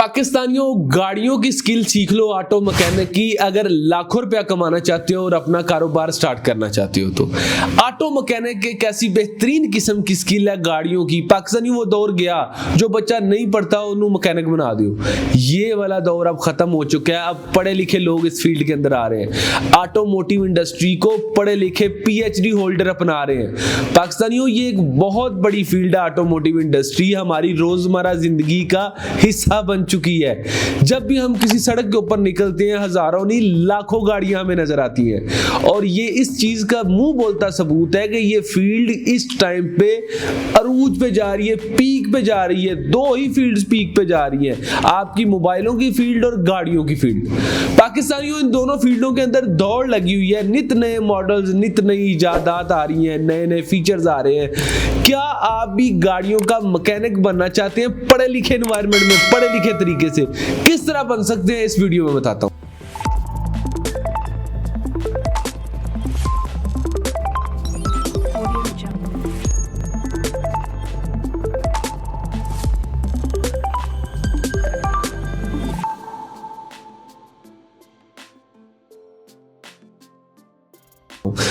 पाकिस्तानियों, गाड़ियों की स्किल सीख लो ऑटो मैकेनिक की। अगर लाखों रुपया कमाना चाहते हो और अपना कारोबार स्टार्ट करना चाहते हो तो ऑटो मैकेनिक एक ऐसी बेहतरीन किस्म की स्किल है गाड़ियों की। पाकिस्तानी वो दौर गया जो बच्चा नहीं पढ़ता उन्हें मैकेनिक बना दो, ये वाला दौर अब खत्म हो चुका है। अब पढ़े लिखे लोग इस फील्ड के अंदर आ रहे हैं। ऑटोमोटिव इंडस्ट्री को पढ़े लिखे पीएचडी होल्डर अपना रहे हैं। पाकिस्तानियों, ये एक बहुत बड़ी फील्ड है ऑटोमोटिव इंडस्ट्री, हमारी रोजमर्रा जिंदगी का हिस्सा बन चुकी है। जब भी हम किसी सड़क के ऊपर निकलते हैं हजारों नहीं लाखों गाड़ियां हमें नजर आती हैं और ये इस चीज का मुंह बोलता सबूत है कि ये फील्ड इस टाइम पे अरूज पे जा रही है, पीक पे जा रही है। दो ही फील्ड्स पीक पे जा रही है, आपकी मोबाइलों की फील्ड और गाड़ियों की फील्ड। पाकिस्तानियों, इन दोनों फील्डों के अंदर दौड़ लगी हुई है। नित नए मॉडल्स, नित नई इजादात आ रही हैं, नए नए फीचर्स आ रहे हैं। क्या आप भी गाड़ियों का मैकेनिक बनना चाहते हैं? पढ़े लिखे एनवायरनमेंट में, पढ़े लिखे तरीके से किस तरह बन सकते हैं, इस वीडियो में बताता हूं।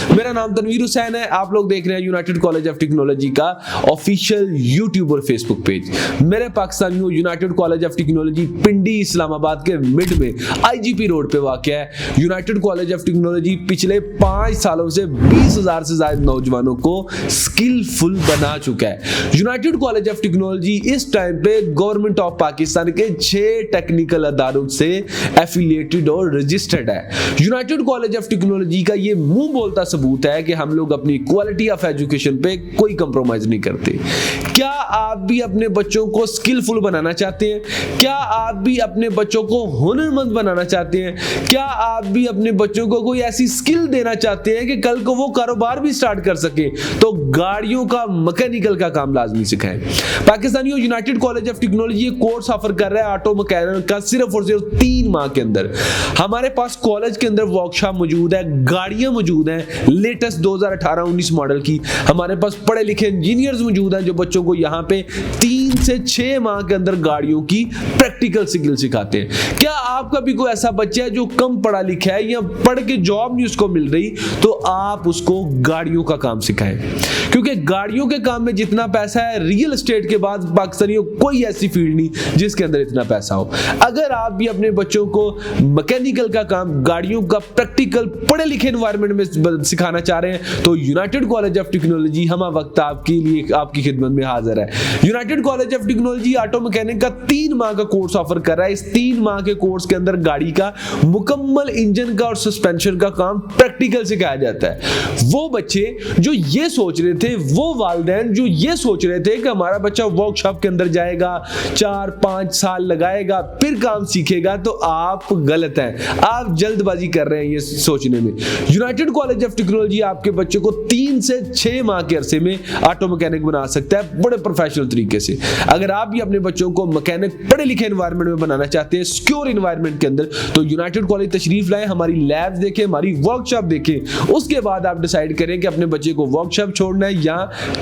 मेरा नाम तनवीर हुसैन है। आप लोग देख रहे हैं यूनाइटेड कॉलेज ऑफ टेक्नोलॉजी का ऑफिशियल यूट्यूब और फेसबुक पेज। मेरे पाकिस्तानियों, यूनाइटेड कॉलेज ऑफ टेक्नोलॉजी पिंडी इस्लामाबाद के मिड में आईजीपी रोड पे वाक़या है। यूनाइटेड कॉलेज ऑफ टेक्नोलॉजी पिछले 5 सालों से 20,000 से ज्यादा नौजवानों को स्किलफुल बना चुका है। यूनाइटेड कॉलेज ऑफ टेक्नोलॉजी इस टाइम पे गवर्नमेंट ऑफ पाकिस्तान के 6 टेक्निकल अदारों से एफिलिएटेड और रजिस्टर्ड है। यूनाइटेड कॉलेज ऑफ टेक्नोलॉजी का ये मुंह बोलता सबूत है कि हम लोग अपनी क्वालिटी ऑफ एजुकेशन पे कोई कंप्रोमाइज नहीं करते। क्या आप भी अपने बच्चों को स्किलफुल बनाना चाहते हैं? क्या आप भी अपने बच्चों को हुनरमंद बनाना चाहते हैं? क्या आप भी अपने बच्चों को कोई ऐसी स्किल देना चाहते हैं कि कल को वो कारोबार भी स्टार्ट कर सके? तो गाड़ियों का मैकेनिकल का काम लाजमी सिखाएं। पाकिस्तानियों, United college of technology course offer कर रहा है ऑटो मैकेनिक का सिर्फ और सिर्फ 3 माह के अंदर। हमारे पास कॉलेज के अंदर वर्कशॉप मौजूद है, गाड़ियां मौजूद हैं लेटेस्ट 2018-19 मॉडल की। हमारे पास पढ़े लिखे इंजीनियर्स मौजूद हैं जो बच्चों को यहाँ पे 3 से 6 माह के अंदर गाड़ियों की प्रैक्टिकल स्किल सिखाते हैं। क्या आपका भी कोई ऐसा बच्चा है जो कम पढ़ा लिखा है या पढ़ के जॉब नहीं उसको मिल रही, तो आप उसको गाड़ियों का काम सिखाएं, क्योंकि गाड़ियों के काम में जितना पैसा है, रियल एस्टेट के बाद पाकिस्तानियों कोई ऐसी फील्ड नहीं जिसके अंदर इतना पैसा हो। अगर आप भी अपने बच्चों को मैकेनिकल का काम, गाड़ियों का प्रैक्टिकल पढ़े लिखे एनवायरनमेंट में सिखाना चाह रहे हैं तो यूनाइटेड कॉलेज ऑफ टेक्नोलॉजी हम वक्त आपके लिए आपकी खिदमत में हाजिर है। United college of technology auto mechanic का 3 माह का कोर्स ऑफर कर रहा है। इस 3 माह के कोर्स के अंदर गाड़ी का मुकम्मल इंजन का और सस्पेंशन का काम प्रैक्टिकल सिखाया जाता है। वो बच्चे जो ये सोच रहे थे, वो वालिदैन जो ये सोच रहे थे कि हमारा बच्चा वर्कशॉप के अंदर जाएगा, 4-5 साल लगाएगा फिर काम सीखेगा, तो आप गलत हैं। आप जल्दबाजी कर रहे हैं ये सोचने में। यूनाइटेड कॉलेज ऑफ टेक्नोलॉजी आपके बच्चे को 3 से 6 माह के अरसे में ऑटो मैकेनिक बना सकता है बड़े प्रोफेशनल तरीके से। अगर आप भी अपने बच्चों को मैकेनिक पढ़े लिखे एनवायरनमेंट में बनाना चाहते हैं, सिक्योर एनवायरनमेंट के अंदर, तो यूनाइटेड कॉलेज तशरीफ लाएं, हमारी लैब्स देखें, हमारी वर्कशॉप देखें। उसके बाद आप डिसाइड करें कि अपने बच्चे को वर्कशॉप छोड़ना है या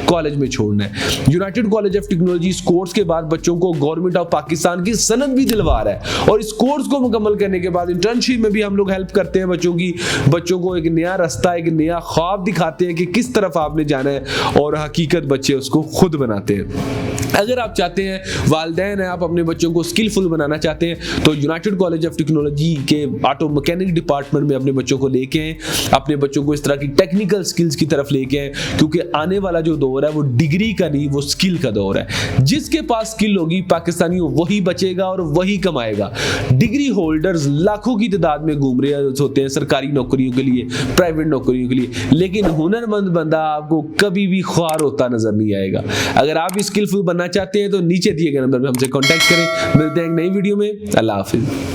कॉलेज में छोड़ना है। यूनाइटेड कॉलेज ऑफ टेक्नोलॉजी इस कोर्स के बाद बच्चों को गवर्नमेंट ऑफ पाकिस्तान की सनद भी दिलवा रहा है और इस कोर्स को मुकम्मल करने के बाद इंटर्नशिप में भी हम लोग हेल्प करते हैं बच्चों को एक नया रास्ता, एक नया ख्वाब दिखाते हैं कि किस तरफ आपने जाना है और हकीकत बच्चे उसको खुद बनाते हैं। अगर आप चाहते हैं, वालिदैन हैं, आप अपने बच्चों को स्किलफुल बनाना चाहते हैं, तो यूनाइटेड कॉलेज ऑफ टेक्नोलॉजी के ऑटो मैकेनिक डिपार्टमेंट में अपने बच्चों को लेके आए, अपने बच्चों को इस तरह की टेक्निकल स्किल्स की तरफ लेके आए, क्योंकि आने वाला जो दौर है वो डिग्री का नहीं, वो स्किल का दौर है। जिसके पास स्किल होगी पाकिस्तानियों, वही बचेगा और वही कमाएगा। डिग्री होल्डर्स लाखों की तादाद में घूम रहे होते हैं सरकारी नौकरियों के लिए, प्राइवेट नौकरियों के लिए, लेकिन हुनरमंद बंदा आपको कभी भी ख्वार होता नजर नहीं आएगा। अगर आप स्किलफुल बनना चाहते हैं तो नीचे दिए गए नंबर पे हमसे कांटेक्ट करें। मिलते हैं एक नई वीडियो में। अल्लाह हाफिज।